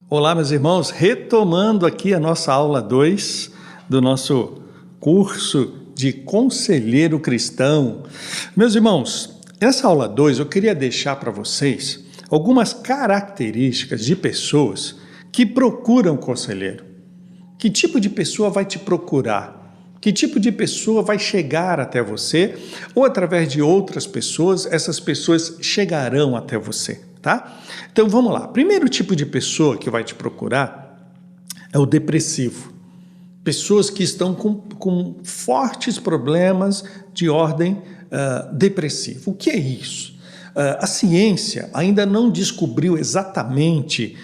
Olá, meus irmãos, retomando aqui a nossa aula 2 do nosso curso de Conselheiro Cristão. Meus irmãos, nessa aula 2 eu queria deixar para vocês algumas características de pessoas que procuram conselheiro. Que tipo de pessoa vai te procurar? Que tipo de pessoa vai chegar até você? Ou através de outras pessoas, essas pessoas chegarão até você, tá? Então vamos lá. Primeiro tipo de pessoa que vai te procurar é o depressivo. Pessoas que estão com fortes problemas de ordem depressiva. O que é isso? A ciência ainda não descobriu exatamente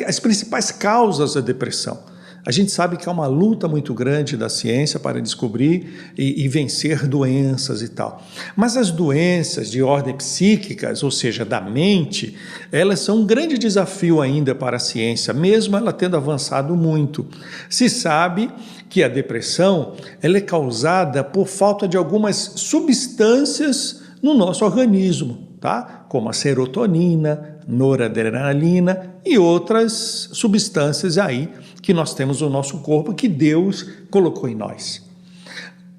as principais causas da depressão. A gente sabe que é uma luta muito grande da ciência para descobrir e vencer doenças e tal. Mas as doenças de ordem psíquicas, ou seja, da mente, elas são um grande desafio ainda para a ciência, mesmo ela tendo avançado muito. Se sabe que a depressão ela é causada por falta de algumas substâncias no nosso organismo, tá? Como a serotonina, noradrenalina e outras substâncias aí que nós temos no nosso corpo, que Deus colocou em nós.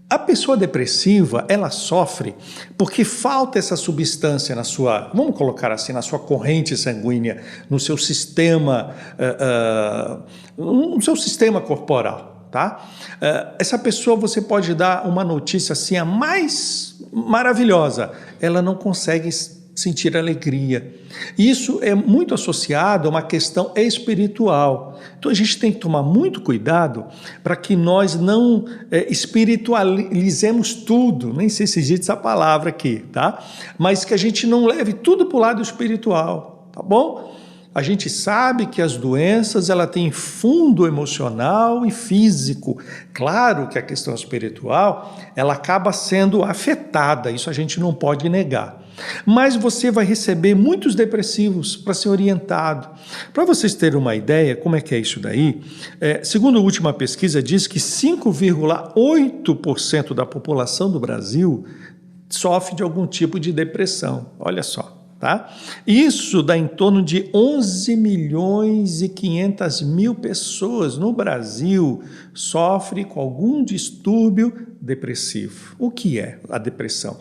A pessoa depressiva, ela sofre porque falta essa substância na sua, vamos colocar assim, na sua corrente sanguínea, no seu sistema corporal, tá? Essa pessoa, você pode dar uma notícia assim, a mais maravilhosa, ela não consegue sentir alegria. Isso é muito associado a uma questão espiritual. Então a gente tem que tomar muito cuidado para que nós não espiritualizemos tudo, nem sei se existe essa palavra aqui, tá? Mas que a gente não leve tudo para o lado espiritual, tá bom? A gente sabe que as doenças ela têm fundo emocional e físico. Claro que a questão espiritual ela acaba sendo afetada, isso a gente não pode negar. Mas você vai receber muitos depressivos para ser orientado. Para vocês terem uma ideia, como é que é isso daí? Segundo a última pesquisa, diz que 5,8% da população do Brasil sofre de algum tipo de depressão. Olha só. Tá? Isso dá em torno de 11 milhões e 500 mil pessoas no Brasil sofrem com algum distúrbio depressivo. O que é a depressão?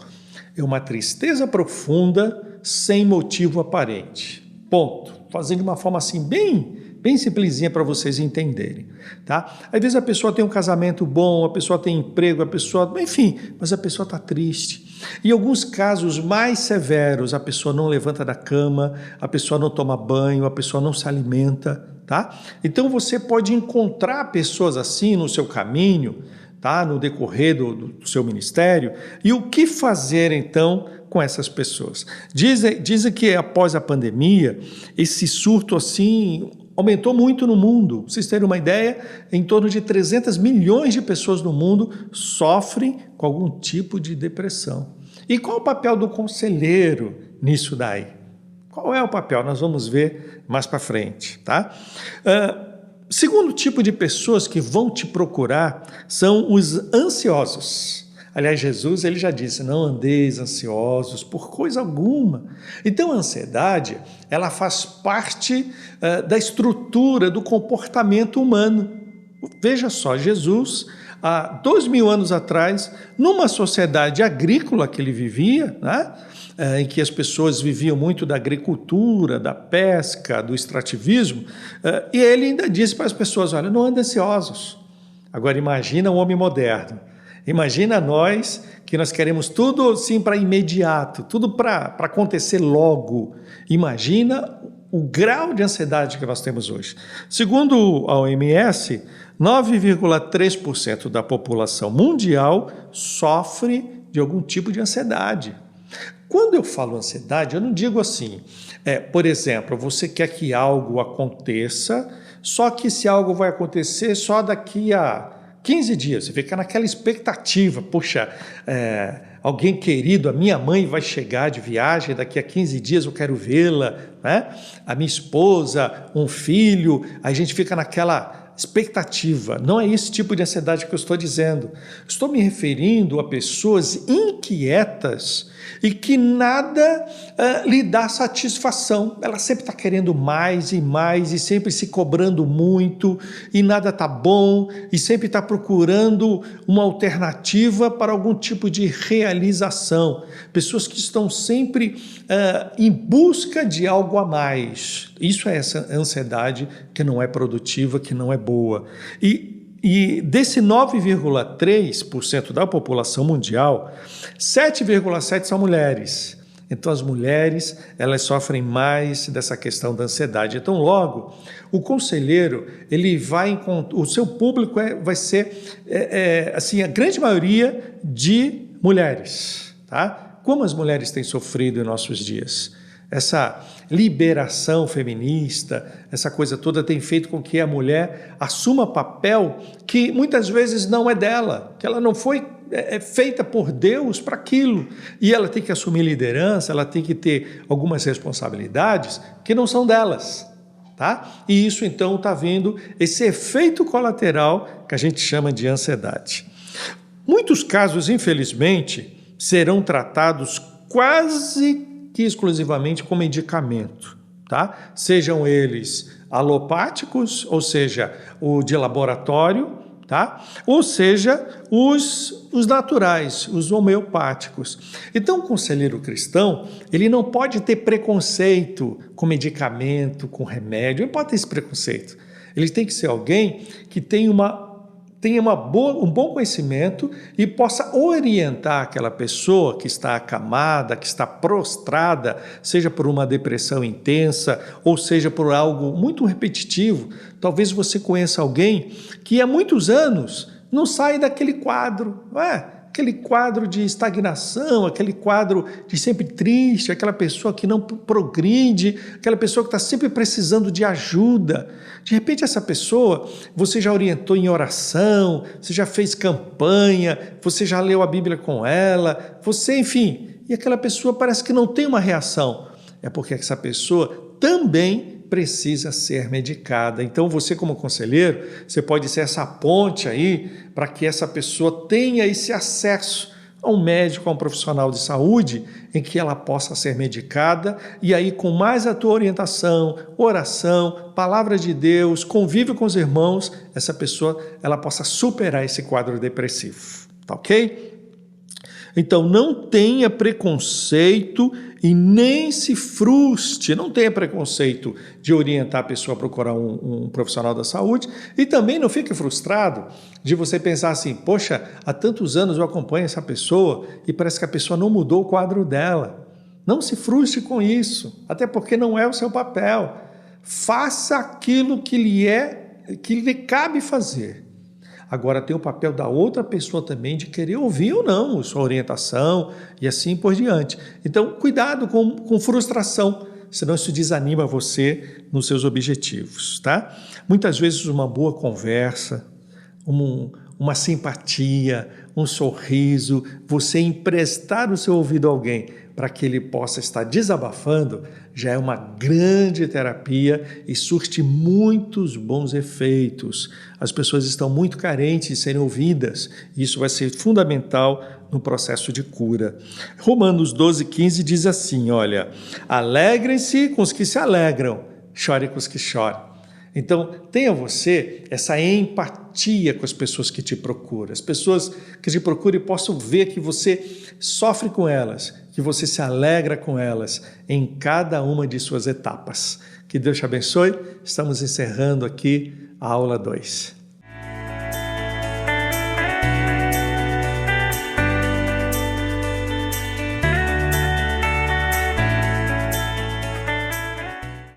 É uma tristeza profunda sem motivo aparente. Ponto. Fazendo de uma forma assim bem simplesinha para vocês entenderem, tá? Às vezes a pessoa tem um casamento bom, a pessoa tem emprego, enfim, mas a pessoa está triste. Em alguns casos mais severos, a pessoa não levanta da cama, a pessoa não toma banho, a pessoa não se alimenta, tá? Então você pode encontrar pessoas assim no seu caminho, tá? No decorrer do seu ministério, e o que fazer então com essas pessoas? Dizem que após a pandemia, esse surto assim aumentou muito no mundo. Pra vocês terem uma ideia, em torno de 300 milhões de pessoas no mundo sofrem com algum tipo de depressão. E qual o papel do conselheiro nisso daí? Qual é o papel? Nós vamos ver mais para frente, tá? Segundo tipo de pessoas que vão te procurar são os ansiosos. Aliás, Jesus ele já disse, não andeis ansiosos por coisa alguma. Então a ansiedade ela faz parte da estrutura do comportamento humano. Veja só, Jesus, há 2000 anos atrás, numa sociedade agrícola que ele vivia, né? Em que as pessoas viviam muito da agricultura, da pesca, do extrativismo, e ele ainda disse para as pessoas, olha, não andem ansiosos. Agora imagina o homem moderno, imagina nós que nós queremos tudo assim para imediato, tudo para acontecer logo. Imagina o grau de ansiedade que nós temos hoje. Segundo a OMS, 9,3% da população mundial sofre de algum tipo de ansiedade. Quando eu falo ansiedade, eu não digo assim, por exemplo, você quer que algo aconteça, só que esse algo vai acontecer só daqui a 15 dias, você fica naquela expectativa, puxa, alguém querido, a minha mãe vai chegar de viagem, daqui a 15 dias eu quero vê-la, né? A minha esposa, um filho, a gente fica naquela expectativa. Não é esse tipo de ansiedade que eu estou dizendo. Estou me referindo a pessoas inquietas e que nada lhe dá satisfação. Ela sempre está querendo mais e sempre se cobrando muito e nada está bom e sempre está procurando uma alternativa para algum tipo de realização. Pessoas que estão sempre em busca de algo a mais. Isso é essa ansiedade que não é produtiva, que não é boa. E desse 9,3% da população mundial, 7,7% são mulheres. Então, as mulheres, elas sofrem mais dessa questão da ansiedade. Então, logo, o conselheiro, ele vai o seu público vai ser, assim, a grande maioria de mulheres, tá? Como as mulheres têm sofrido em nossos dias? Essa liberação feminista, essa coisa toda tem feito com que a mulher assuma papel que muitas vezes não é dela, que ela não foi feita por Deus para aquilo. E ela tem que assumir liderança, ela tem que ter algumas responsabilidades que não são delas. Tá? E isso então está vindo esse efeito colateral que a gente chama de ansiedade. Muitos casos, infelizmente, serão tratados quase que exclusivamente com medicamento, tá? Sejam eles alopáticos, ou seja, o de laboratório, tá? Ou seja, os naturais, os homeopáticos. Então, o conselheiro cristão, ele não pode ter preconceito com medicamento, com remédio, ele pode ter esse preconceito. Ele tem que ser alguém que tenha um bom conhecimento e possa orientar aquela pessoa que está acamada, que está prostrada, seja por uma depressão intensa ou seja por algo muito repetitivo. Talvez você conheça alguém que há muitos anos não sai daquele quadro, não é? Aquele quadro de estagnação, aquele quadro de sempre triste, aquela pessoa que não progride, aquela pessoa que está sempre precisando de ajuda. De repente essa pessoa, você já orientou em oração, você já fez campanha, você já leu a Bíblia com ela, enfim, e aquela pessoa parece que não tem uma reação. É porque essa pessoa também precisa ser medicada. Então você como conselheiro, você pode ser essa ponte aí para que essa pessoa tenha esse acesso a um médico, a um profissional de saúde, em que ela possa ser medicada e aí com mais a tua orientação, oração, palavra de Deus, convívio com os irmãos, essa pessoa ela possa superar esse quadro depressivo, tá ok? Então, não tenha preconceito e nem se frustre, não tenha preconceito de orientar a pessoa a procurar um profissional da saúde e também não fique frustrado de você pensar assim, poxa, há tantos anos eu acompanho essa pessoa e parece que a pessoa não mudou o quadro dela. Não se frustre com isso, até porque não é o seu papel. Faça aquilo que lhe cabe fazer. Agora tem o papel da outra pessoa também de querer ouvir ou não sua orientação e assim por diante. Então, cuidado com frustração, senão isso desanima você nos seus objetivos, tá? Muitas vezes uma boa conversa, uma simpatia, um sorriso, você emprestar o seu ouvido a alguém para que ele possa estar desabafando, já é uma grande terapia e surte muitos bons efeitos. As pessoas estão muito carentes de serem ouvidas e isso vai ser fundamental no processo de cura. Romanos 12,15 diz assim, olha, alegrem-se com os que se alegram, chorem com os que choram. Então, tenha você essa empatia com as pessoas que te procuram. As pessoas que te procuram e possam ver que você sofre com elas, que você se alegra com elas em cada uma de suas etapas. Que Deus te abençoe. Estamos encerrando aqui a aula 2.